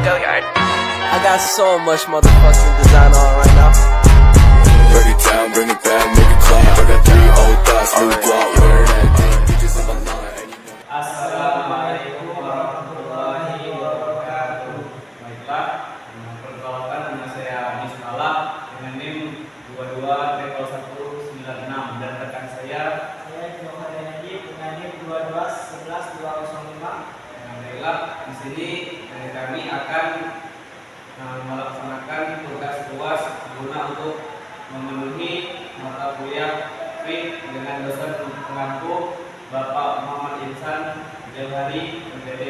I got so much motherfucking design on right now. Break it down, bring it back, make it clap. I got 3 old thoughts, new guap, wear that thing. Bitches on my line. Assalamualaikum warahmatullahi wabarakatuh. Baiklah, perkenalkan nama saya Adi Sukala dengan NIM 223196 dan rekan saya Muhammad Najib dengan NIM 2211205. Baiklah, di sini kami akan melaksanakan tugas UAS guna untuk memenuhi mata kuliah FIQ dengan dosen pengampu Bapak Muhammad Insan Jalhari MPD.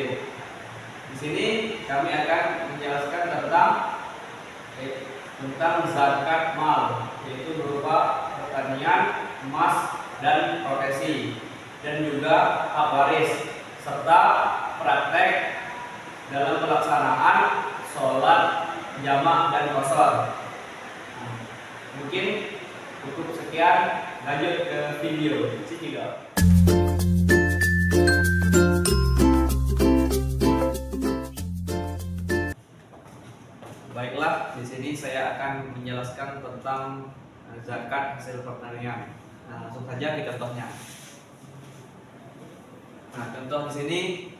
Di sini kami akan menjelaskan tentang zakat mal, yaitu berupa pertanian, emas, dan profesi, dan juga hak waris, serta praktek dalam pelaksanaan sholat jamak dan qasar. Mungkin cukup sekian, lanjut ke video. Cici. Baiklah, di sini saya akan menjelaskan tentang zakat hasil pertanian. Nah, langsung saja ke contohnya. Nah, contoh di sini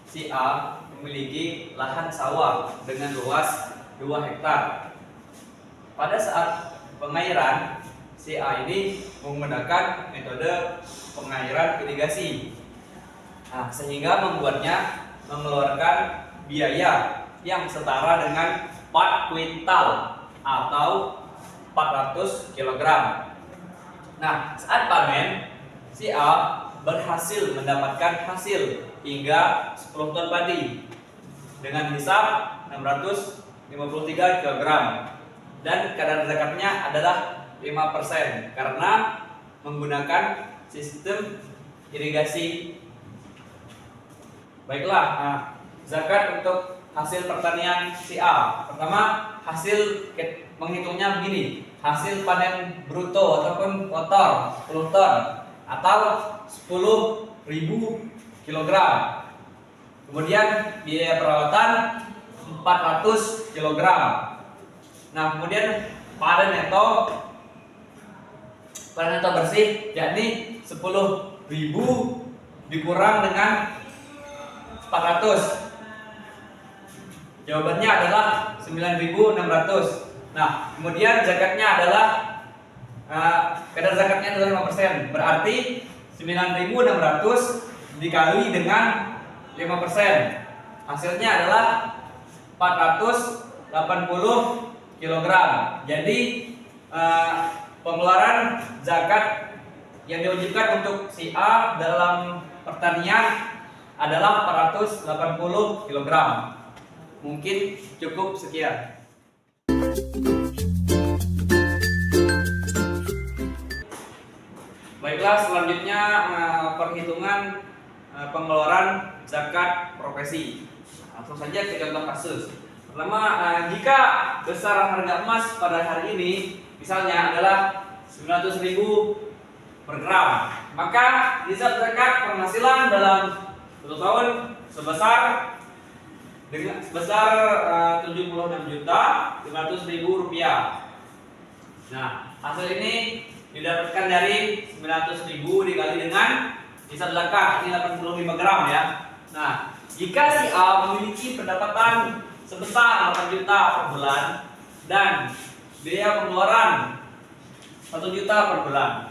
si A memiliki lahan sawah dengan luas 2 hektar. Pada saat pengairan, si A ini menggunakan metode pengairan irigasi. Nah, sehingga membuatnya mengeluarkan biaya yang setara dengan 4 kuintal atau 400 kg. Nah, saat panen, si A berhasil mendapatkan hasil hingga 10 ton padi dengan hisap 653 kg dan kadar zakatnya adalah 5% karena menggunakan sistem irigasi. Baiklah, zakat untuk hasil pertanian si A. Pertama, hasil menghitungnya begini. Hasil panen bruto ataupun kotor 10 ton atau 10.000 kg. Kemudian biaya perawatan 400 kg. Nah, kemudian panen neto bersih yakni 10.000 dikurang dengan 400. Jawabannya adalah 9.600. Nah, kemudian zakatnya adalah kadar zakatnya adalah 5%. Berarti 9.600 dikali dengan 5%. Hasilnya adalah 480 kg. Jadi pengeluaran zakat yang diwajibkan untuk si A dalam pertanian adalah 480 kg. Mungkin cukup sekian. Baiklah, selanjutnya perhitungan pengeluaran zakat profesi. Langsung saja ke contoh kasus. Pertama, jika besaran harga emas pada hari ini misalnya adalah 900.000 per gram, maka nisab zakat penghasilan dalam 1 tahun sebesar 76.500.000 rupiah. Nah, hasil ini didapatkan dari 900.000 dikali dengan nisab zakat, ini 85 gram ya. Nah, jika si A memiliki pendapatan sebesar 8 juta per bulan dan biaya pengeluaran 1 juta per bulan.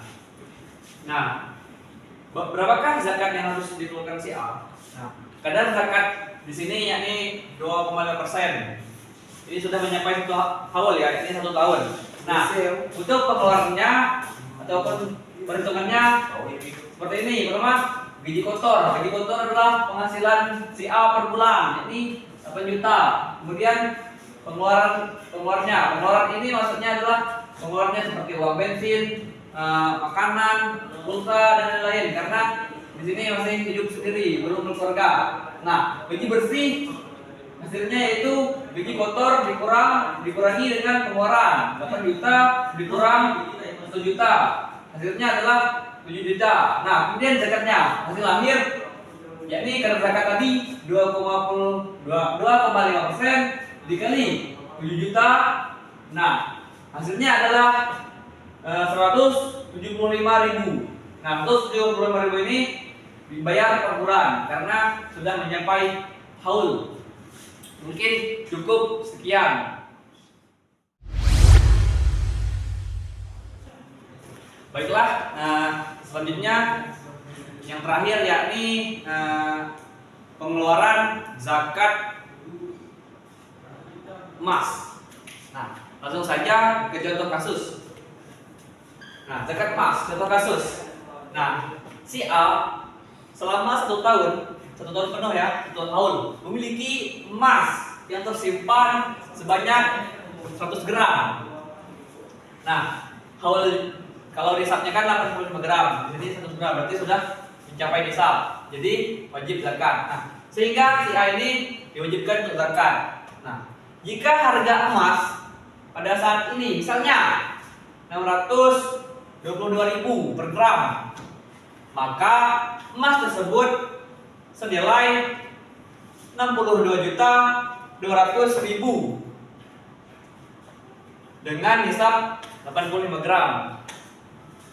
Nah, berapakah zakat yang harus dikeluarkan si A? Nah, kadar zakat di sini yakni 2,5%. Ini sudah mencapai 1 haul ya, ini 1 tahun. Nah, untuk pengeluarannya ataupun perhitungannya seperti ini. Pertama, gaji kotor. Gaji kotor adalah penghasilan si A per bulan, yakni 8 juta. Kemudian pengeluaran ini maksudnya adalah pengeluarannya seperti uang bensin, makanan, pulsa dan lain-lain. Karena di sini masih hidup sendiri, belum berkeluarga. Nah, gaji bersih hasilnya yaitu gaji kotor dikurangi dengan pengeluaran 8 juta dikurang 1 juta. Hasilnya adalah 7 juta. Nah, kemudian zakatnya hasil lahir yakni kadar zakat tadi 2,5% dikali 7 juta. Nah, hasilnya adalah 175.000. Nah, untuk 175.000 ini dibayar per bulan karena sudah mencapai haul. Mungkin cukup sekian. Baiklah, selanjutnya yang terakhir yakni pengeluaran zakat emas. Nah, langsung saja ke contoh kasus. Nah, zakat emas, contoh kasus. Nah, si A selama 1 tahun penuh ya, 1 tahun memiliki emas yang tersimpan sebanyak 100 gram. Nah, haul kalau nisabnya kan 85 gram, jadi 100 gram berarti sudah mencapai nisab. Jadi wajib zakat. Nah, sehingga si A ini diwajibkan untuk zakat. Nah, jika harga emas pada saat ini misalnya 622.000 per gram, maka emas tersebut senilai 62.200.000 dengan nisab 85 gram.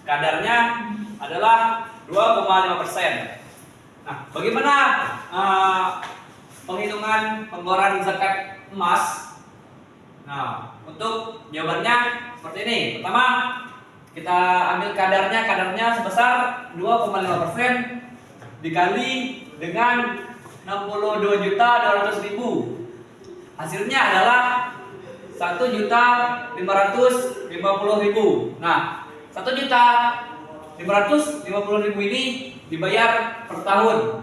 Kadarnya adalah 2,5%. Nah, bagaimana penghitungan pengeluaran zakat emas? Nah, untuk jawabannya seperti ini. Pertama, kita ambil kadarnya sebesar 2,5% dikali dengan 62.200.000. Hasilnya adalah 1.550.000. Nah, 1.550.000 ini dibayar per tahun.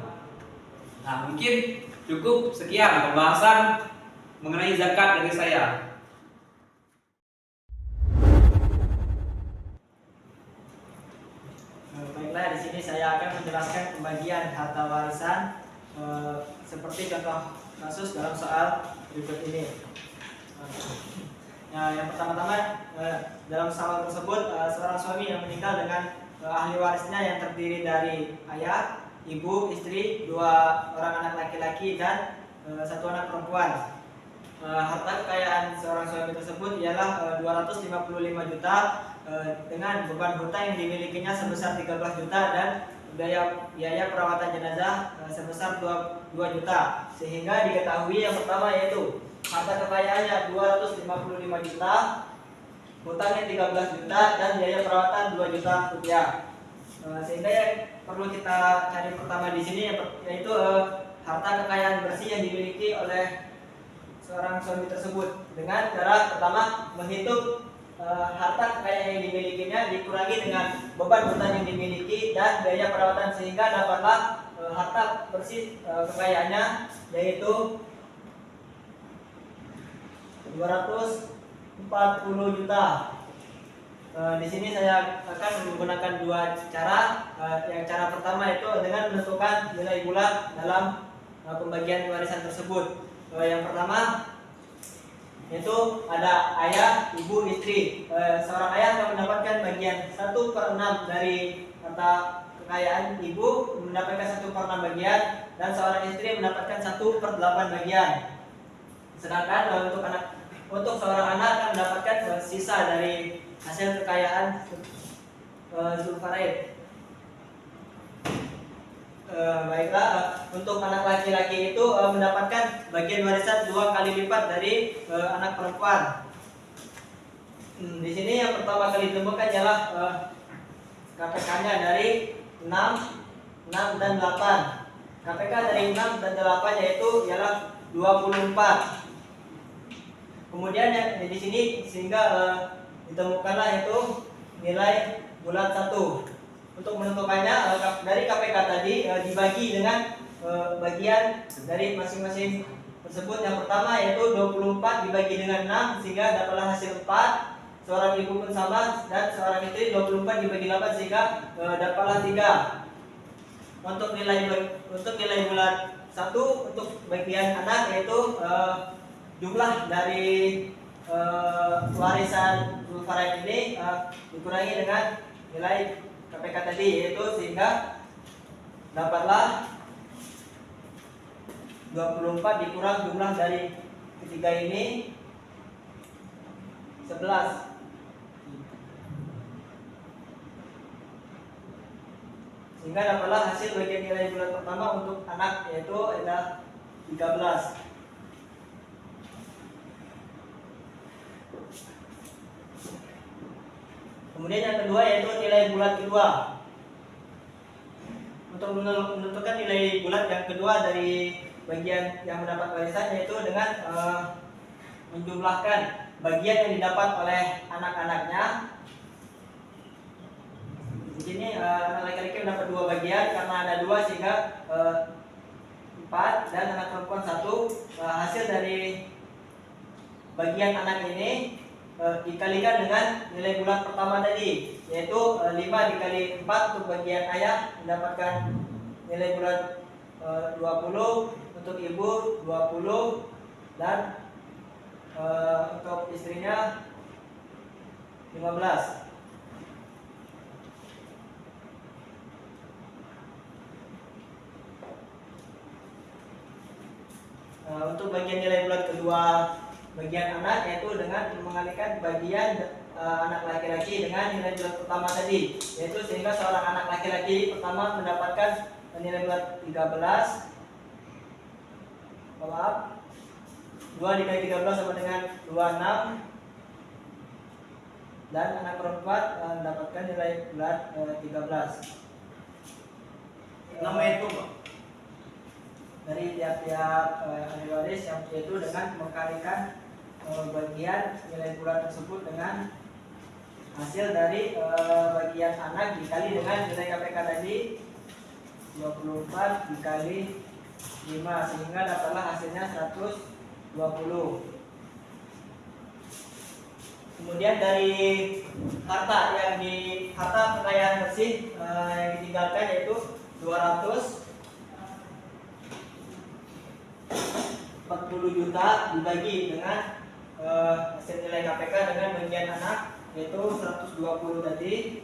Nah, mungkin cukup sekian pembahasan mengenai zakat dari saya. Baiklah, di sini saya akan menjelaskan pembagian harta warisan seperti contoh kasus dalam soal berikut ini. Nah, yang pertama-tama dalam soal tersebut seorang suami yang meninggal dengan ahli warisnya yang terdiri dari ayah, ibu, istri, 2 orang anak laki-laki dan 1 anak perempuan. Harta kekayaan seorang suami tersebut ialah 255 juta dengan beban hutang yang dimilikinya sebesar 13 juta dan biaya perawatan jenazah sebesar 2 juta. Sehingga diketahui yang pertama yaitu harta kekayaannya 255 juta, hutangnya 13 juta dan biaya perawatan 2 juta rupiah. Sehingga yang perlu kita cari pertama di sini yaitu harta kekayaan bersih yang dimiliki oleh seorang suami tersebut dengan cara pertama menghitung harta kekayaan yang dimilikinya dikurangi dengan beban hutang yang dimiliki dan biaya perawatan sehingga dapatlah harta bersih kekayaannya yaitu 240 juta. Di sini saya akan menggunakan 2 cara. Yang cara pertama itu dengan menentukan nilai bulat dalam pembagian warisan tersebut. Yang pertama yaitu ada ayah, ibu, istri. Seorang ayah akan mendapatkan bagian 1/6 dari harta kekayaan, ibu mendapatkan 1/6 bagian dan seorang istri mendapatkan 1/8 bagian. Sedangkan untuk seorang anak akan mendapatkan sisa dari hasil kekayaan Zulfaraid. Baiklah, untuk anak laki-laki itu mendapatkan bagian warisan 2 kali lipat dari anak perempuan. Di sini yang pertama kali ditemukan ialah KPK-nya dari 6 dan 8. KPK dari 6 dan 8 yaitu ialah 24. Kemudian di sini sehingga ditemukanlah itu nilai bulat 1. Untuk menentukannya dari KPK tadi dibagi dengan bagian dari masing-masing tersebut. Yang pertama yaitu 24 dibagi dengan 6 sehingga dapatlah hasil 4. Seorang ibu pun sama dan seorang istri 24 dibagi 8 sehingga dapatlah 3. Untuk nilai bulat 1 untuk bagian anak yaitu jumlah dari warisan Zulfaraid ini dikurangi dengan nilai KPK tadi yaitu sehingga dapatlah 24 dikurang jumlah dari 3 ini 11. Sehingga dapatlah hasil bagian nilai bulat pertama untuk anak, yaitu adalah 13. Kemudian yang kedua yaitu nilai bulat kedua. Untuk menentukan nilai bulat yang kedua dari bagian yang mendapat warisan, yaitu dengan menjumlahkan bagian yang didapat oleh anak-anaknya. Di sini anak laki-laki mendapat 2 bagian, karena ada 2 sehingga 4, dan anak perempuan 1. Hasil dari bagian anak ini dikalikan dengan nilai bulat pertama tadi, yaitu 5 dikali 4 untuk bagian ayah mendapatkan nilai bulat 20, untuk ibu 20, dan untuk istrinya 15. Untuk bagian nilai bulat kedua bagian anak, yaitu dengan mengalihkan bagian anak laki-laki dengan nilai bulat pertama tadi, yaitu sehingga seorang anak laki-laki pertama mendapatkan nilai bulat 13. Maaf, 2 dikali 13 sama dengan 26, dan anak perempuan mendapatkan nilai bulat 13. Nama itu Pak? Dari tiap-tiap ahli waris, yang yaitu dengan mengkalikan bagian nilai bulat tersebut dengan hasil dari bagian anak dikali dengan nilai KPK tadi 24 dikali 5, sehingga dapatlah hasilnya 120. Kemudian dari harta harta kekayaan bersih yang ditinggalkan yaitu 240 juta dibagi dengan hasil nilai KPK dengan bagian anak, yaitu 120 tadi,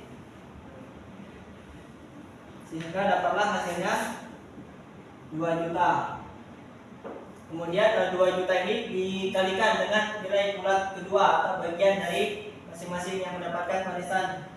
sehingga dapatlah hasilnya 2 juta. Kemudian 2 juta ini dikalikan dengan nilai bulat kedua atau bagian dari masing-masing yang mendapatkan warisan.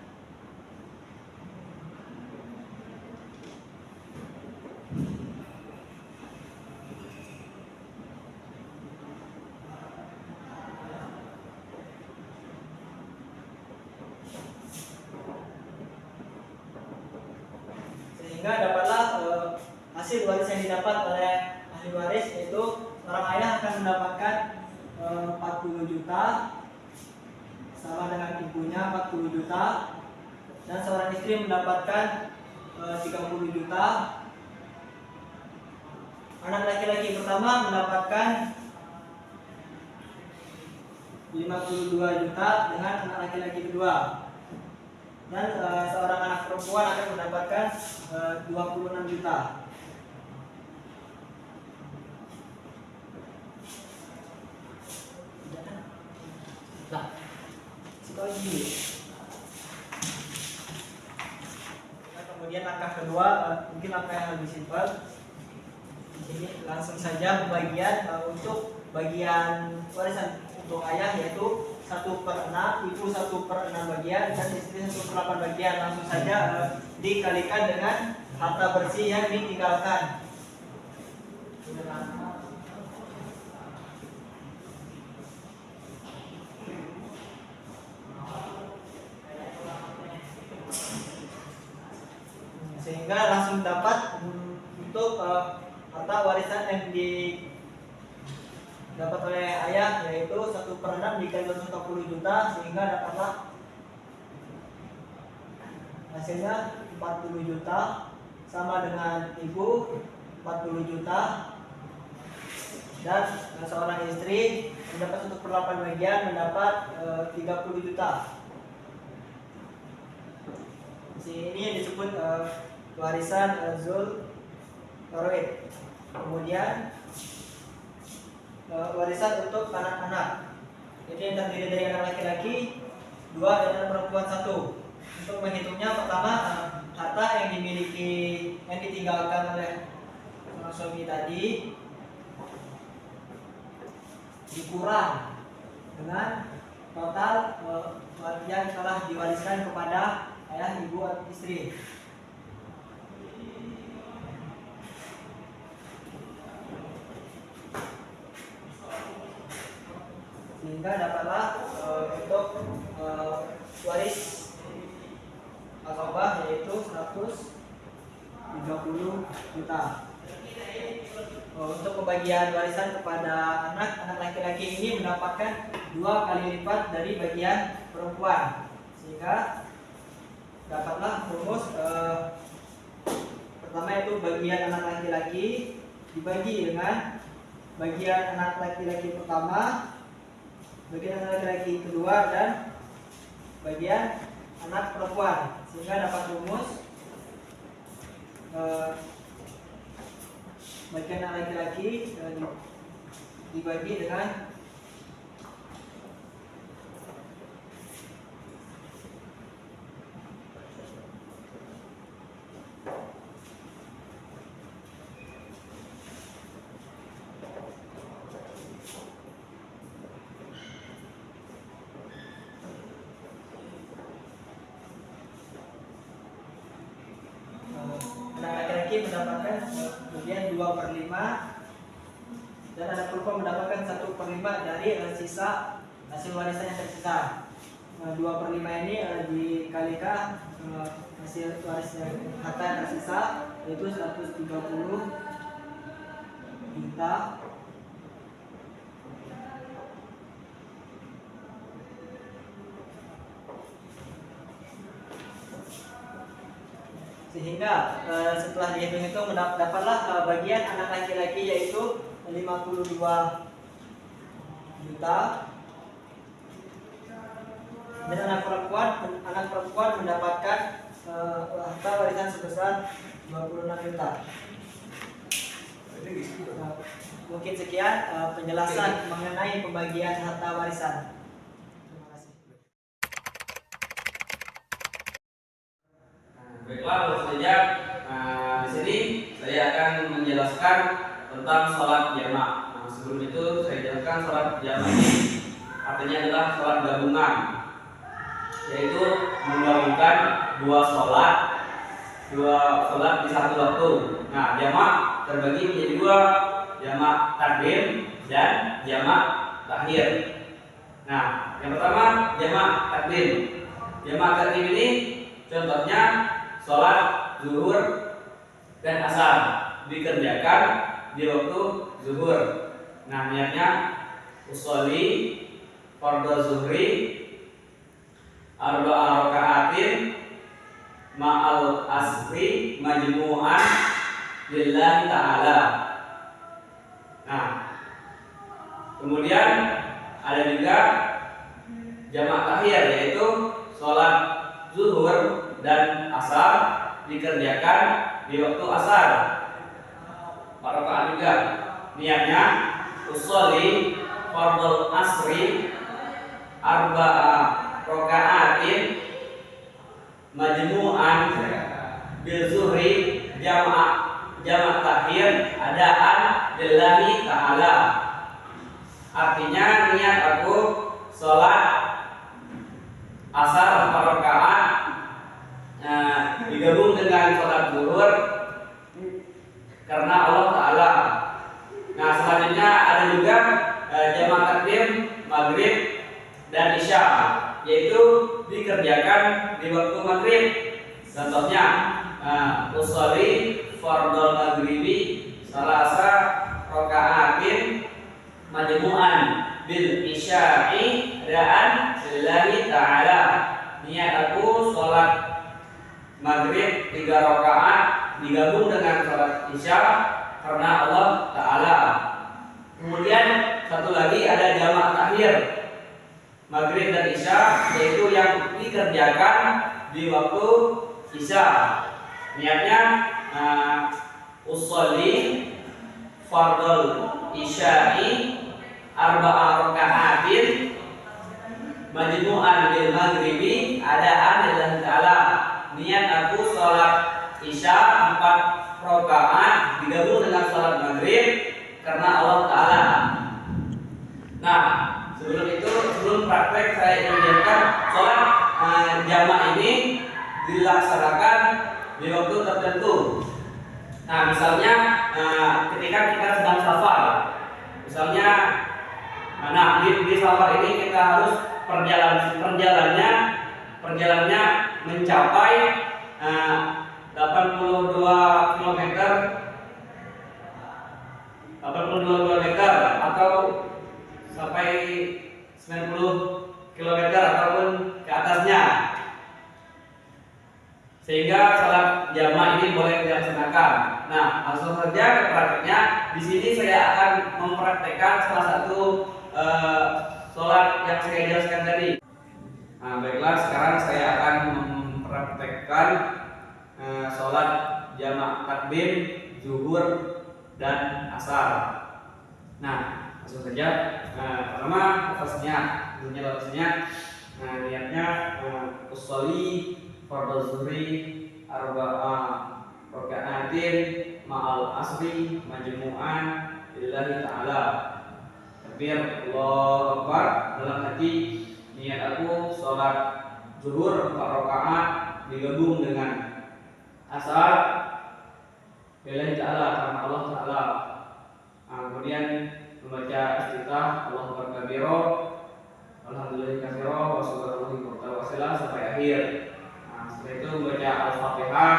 Sehingga dapatlah hasil waris yang didapat oleh ahli waris, yaitu seorang ayah akan mendapatkan 40 juta sama dengan ibunya 40 juta, dan seorang istri mendapatkan 30 juta. Anak laki-laki pertama mendapatkan 52 juta dengan anak laki-laki kedua, dan seorang anak perempuan akan mendapatkan 26 juta. Kemudian langkah kedua, mungkin langkah yang lebih simpel. Di sini langsung saja pembagian untuk bagian warisan untuk ayah, yaitu 1/6, ibu 1/6 bagian, dan istri 1/8 bagian. Langsung saja dikalikan dengan harta bersih yang ditinggalkan. Sehingga langsung dapat untuk harta warisan yang didapat oleh ayah, yaitu 1/6 dikali 140 juta, sehingga dapatlah hasilnya 40 juta, sama dengan ibu 40 juta, dan seorang istri mendapat 1/8 bagian mendapat 30 juta. Ini yang disebut warisan Zul Faroid. Kemudian warisan untuk anak-anak, ini yang terdiri dari anak laki-laki 2 dan anak perempuan 1. Untuk menghitungnya, pertama harta yang dimiliki, yang ditinggalkan oleh suami tadi dikurang dengan total yang telah diwariskan kepada ayah, ibu, atau istri. Sehingga dapatlah untuk waris asabah yaitu 130 juta. Untuk pembagian warisan kepada anak laki-laki ini mendapatkan 2 kali lipat dari bagian perempuan, sehingga dapatlah rumus pertama itu bagian anak laki-laki dibagi dengan bagian anak laki-laki pertama, bagian anak laki-laki kedua, dan bagian anak perempuan, sehingga dapat rumus bagian anak laki-laki dibagi dengan anak laki-laki mendapatkan bagian 2/5 dan anak perempuan mendapatkan 1/5 dari sisa hasil warisan yang tersisa. 2/5 ini dikalikan hasil warisan harta yang tersisa yaitu 130 juta sehingga setelah dihitung-hitung dapatlah bagian anak laki-laki yaitu 52 juta dan anak perempuan mendapatkan harta warisan sebesar 26 juta. Mungkin sekian penjelasan mengenai pembagian harta warisan. Terima kasih. Baiklah, baru saja di sini saya akan menjelaskan tentang sholat jamak. Sebelum itu saya jelaskan sholat jamak ini artinya adalah sholat gabungan, yaitu menggabungkan dua sholat di satu waktu. Nah, jamak terbagi menjadi dua, jamak takdim dan jamak takhir. Nah, yang pertama jamak takdim. Jamak takdim ini contohnya sholat zuhur dan asar dikerjakan di waktu zuhur. Nah, niatnya usolli fardhu zuhri arba'a raka'atin ma'al asri majmu'an lillahi ta'ala. Nah, kemudian ada juga jamak takhir yaitu sholat zuhur dan asar dikerjakan di waktu asar 4 rakaat juga. Niatnya usolli fardhu asri arba'a raka'atin majmu'an bil zuhri jamak takhir adaan lillahi ta'ala. Artinya niat aku sholat asar 4 rakaat digabung dengan sholat zuhur karena Allah Ta'ala. Nah, selanjutnya ada juga jamak takdim maghrib dan isya, yaitu dikerjakan di waktu maghrib. Contohnya usolli fardhu maghribi salasa raka'atin majmu'an bil isya'i ra'an lillahi ta'ala. Niat aku sholat maghrib 3 rakaat digabung dengan sholat isya karena Allah Ta'ala. Kemudian satu lagi ada jamak takhir maghrib dan isya, yaitu yang dikerjakan di waktu isya. Niatnya usolli fardhu isya'i arba'a raka'atin majmu'an bil maghribi adaan lillahi ta'ala. Niat aku sholat isya 4 rakaat digabung dengan sholat maghrib karena Allah Ta'ala. Nah, jamak ini dilaksanakan di waktu tertentu. Nah, misalnya ketika kita sedang safar, misalnya, nah di safar ini kita harus perjalanannya mencapai 82 km atau sampai 90 km ataupun ke atasnya, sehingga salat jamak ini boleh dilaksanakan. Nah, langsung saja ke prakteknya. Di sini saya akan mempraktekkan salah satu sholat yang saya jelaskan tadi. Nah, baiklah, sekarang saya akan mempraktekkan sholat jamak takbir, zuhur, dan asar. Nah, langsung saja. Pertama lafaznya, niatnya usolli fardhu zuhri arba'a raka'atin ma'al asri majmu'an lillahi ta'ala. Takbir Allahu Akbar, dalam hati niat aku sholat zuhur 4 rakaat digabung dengan asar lillahi ta'ala, karena Allah Ta'ala. Kemudian membaca iftitah Allahu Akbar kabira, alhamdulillahi katsira wa subhanallahi wa sampai akhir. Setelah itu membaca Al-Fatihah,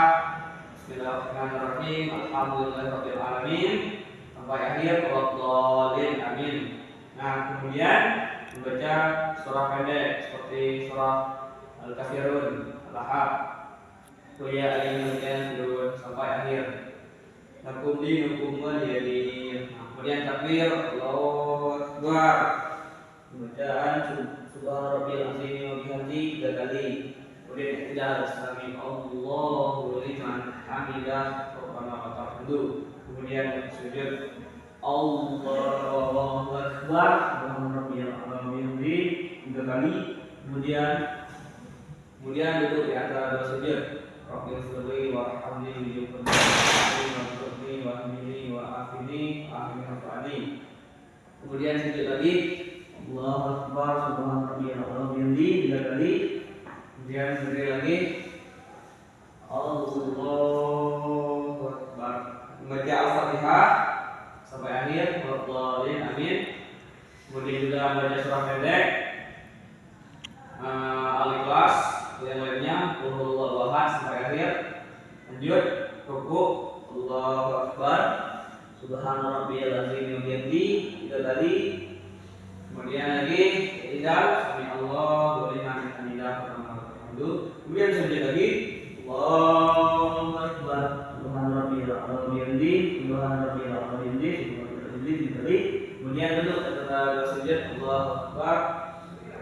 Bismillahirrahmanirrahim, Alhamdulillahirabbil alamin sampai akhir, Walladzin amin. Nah, kemudian membaca surah pendek seperti surah Al-Kafirun, Al-Ahad, Qul ya ayyuhal kafirun sampai akhir. Lakum dinukum waliyadin. Kemudian takbir Allahu Akbar, bacaan subhana rabbiyal azim wa bihamdihi 3 kali. Kemudian tidak sami Allahu liman hamidah, Rabbana wa lakal hamdu. Kemudian sujud Allahu Akbar, subhana rabbiyal azim wa bihamdihi 3 kali. Kemudian duduk di antara dua sujud. Rabbil firli warhamni kemudian sujud lagi Allahu Akbar, subhana rabbiyal azim 3 kali. Kemudian berdiri lagi Allahu Akbar, membaca Al-Fatihah sampai akhir, Walladzin amin. Kemudian juga membaca surah pendek Al-Ikhlas, yang lainnya Qul huwallahu ahad sampai akhir. Lanjut ruku Allahu Akbar, subhana rabbiyal azim wa bihamdihi 3 kali. Kemudian lagi i'tidal, sami Allahu liman hamidah, kemudian sujud lagi Allahu Akbar, subhana rabbiyal azim wa bihamdihi, subhana rabbiyal azim wa bihamdihi 3 kali. Kemudian duduk antara sujud Allahu Akbar,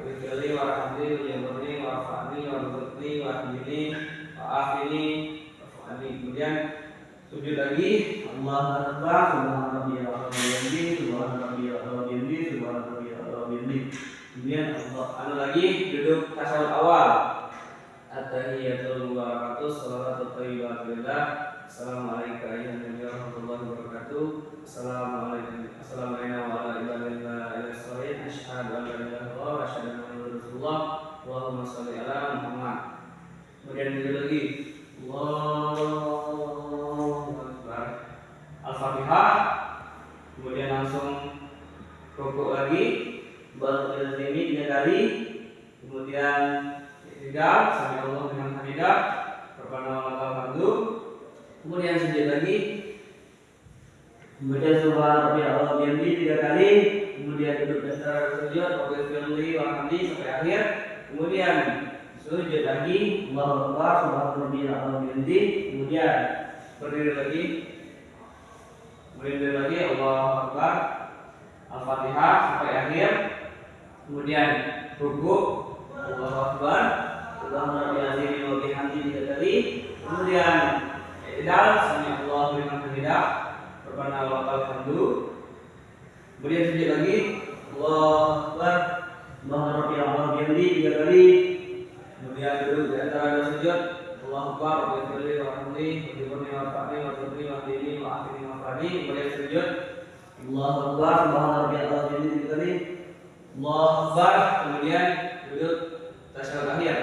Bismillah warahmatullahi wabarakatuh, warahmatullahi wabarakatuh, warahmatullahi. Kemudian sujud lagi Allahu Akbar, subhana rabbiyal azim wa bihamdihi, subhana rabbiyal azim wa bihamdihi, subhana rabbiyal azim wa bihamdihi. Kemudian lagi duduk tasyahud awal. At-tahiyatul mubarakatuh, shalawatut thayyibatun lillah. Assalamualaikum warahmatullahi wabarakatuh. Assalamualaikum warahmatullahi wabarakatuh. Asyhadu an la ilaha illallah wa asyhadu anna Muhammadar Rasulullah. Allahumma shalli ala Muhammad. Kemudian duduk lagi Allahu Akbar, Al-Fatihah. Kemudian langsung rukuk lagi, baru ini 3 kali. Kemudian i'tidal, sami Allahu liman hamidah, Rabbana wa lakal hamdu. Kemudian sujud lagi, membaca subhana rabbiyal azim wa bihamdihi 3 kali. Kemudian duduk dasar sujud Rabbil firli warhamni sampai akhir. Kemudian sujud lagi Allahu Akbar, subhana rabbiyal azim wa bihamdihi. Kemudian berdiri lagi, Allahu Akbar, Al-Fatihah sampai akhir. Kemudian rukuk Allahu Akbar, subhana rabbiyal azim wa bihamdihi 3 kali. Kemudian i'tidal, sami Allahu liman hamidah, Rabbana wa lakal hamdu. Kemudian sujud lagi Allahu Akbar, subhana rabbiyal azim wa bihamdihi 3 kali. Kemudian duduk di antara dua sujud Allahu Akbar, Rabbil warhamni warhamni warhamni. Kemudian sujud Allahu Akbar, subhana rabbiyal azim 3 kali. Allahu Akbar. Kemudian duduk tasyahud akhir.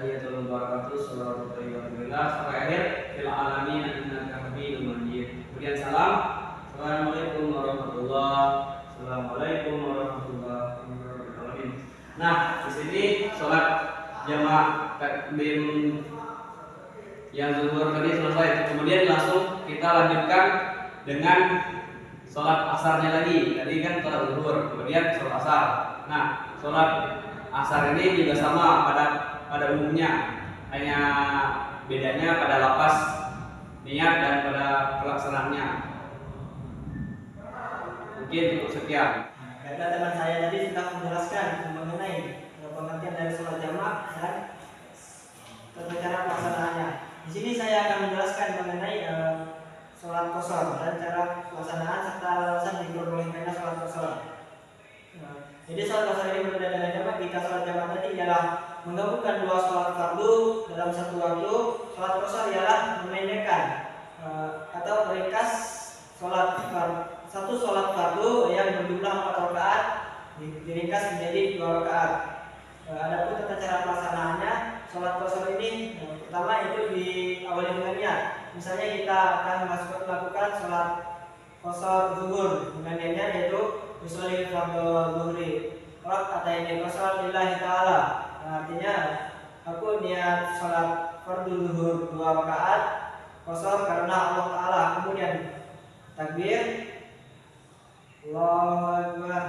tahiyyatuhum barakatuh salawatu alhamdulillah sampai akhir fil alamin innaka hamidum majid. Kemudian salam. Assalamualaikum warahmatullahi wabarakatuh. Nah, di sini sholat jamaah takbir yang zuhur tadi selesai. Kemudian langsung kita lanjutkan dengan sholat asarnya lagi. Tadi kan sholat zuhur, kemudian sholat asar. Nah, sholat asar ini juga sama pada umumnya, hanya bedanya pada lapas niat dan pada pelaksanaannya. Mungkin cukup sekian. Baiklah, teman saya tadi sudah menjelaskan mengenai pengertian dari sholat jamaah dan tata cara pelaksanaannya. Di sini saya akan menjelaskan mengenai sholat qashar dan cara pelaksanaan serta alasan diperbolehkannya sholat qashar. Jadi sholat qashar ini berbeda dengan jamaah. Jika sholat jamaah tadi ialah menggabungkan dua sholat fardu dalam satu waktu, sholat qashar ialah memendekkan atau meringkas satu sholat fardu yang berjumlah 4 rakaat diringkas menjadi 2 rakaat. Adapun tata cara pelaksanaannya sholat qashar ini pertama itu diawali dengan niat. Misalnya kita akan melakukan sholat qashar zuhur dengan niatnya yaitu usolli fardhu zuhri raka'ataini qashar lillahi ta'ala. Artinya aku niat sholat fardu zuhur 2 rakaat qashar karena Allah Ta'ala. Kemudian takbir Allahu Akbar,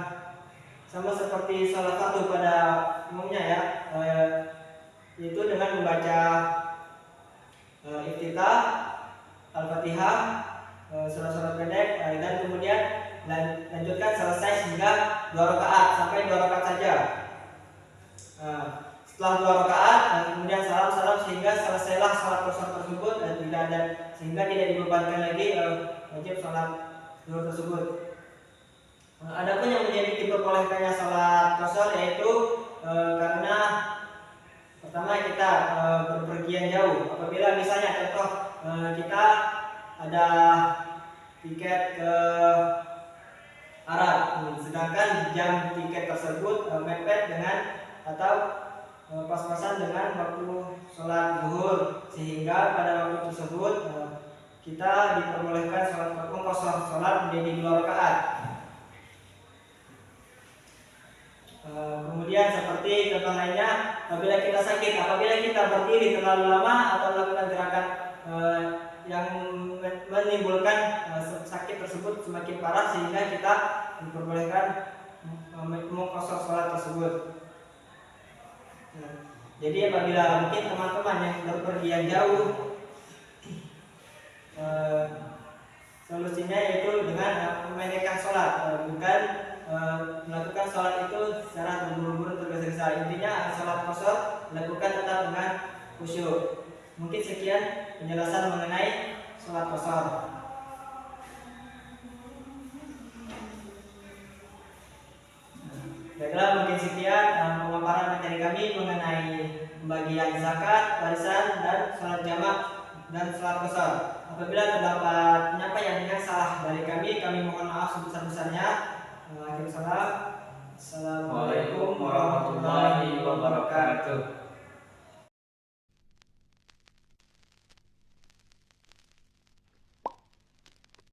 sama seperti sholat fardu pada umumnya ya, yaitu dengan membaca iftitah, al-fatihah, surat-surat pendek, dan kemudian lanjutkan selesai hingga 2 rakaat sampai 2 rakaat saja. Setelah 2 rakaat dan kemudian salam sehingga selesailah sholat qashar tersebut dan sehingga tidak dibebankan lagi wajib sholat zuhur tersebut. Adapun yang menjadi diperbolehkannya sholat qashar yaitu karena pertama kita berpergian jauh. Apabila misalnya contoh kita ada tiket ke Arab, sedangkan jam tiket tersebut mepet dengan atau pas-pasan dengan waktu sholat zuhur, sehingga pada waktu tersebut kita diperbolehkan sholat qashar, sholat menjadi 2 rakaat. Kemudian seperti contoh lainnya, apabila kita sakit, apabila kita berdiri terlalu lama atau melakukan gerakan yang menimbulkan sakit tersebut semakin parah sehingga kita diperbolehkan mengqashar sholat tersebut. Jadi apabila mungkin teman-teman yang berpergian jauh, solusinya yaitu dengan memendekkan sholat, bukan melakukan sholat itu secara terburu-buru tergesa-gesa. Intinya sholat qashar dilakukan tetap dengan khusyuk. Mungkin sekian penjelasan mengenai sholat qashar. Baiklah, mungkin sekian pemaparan materi kami mengenai pembagian zakat, warisan, dan sholat jamaah dan sholat qashar. Apabila terdapat penyampaian yang salah dari kami mohon maaf sebesar-besarnya. Assalamualaikum warahmatullahi wabarakatuh.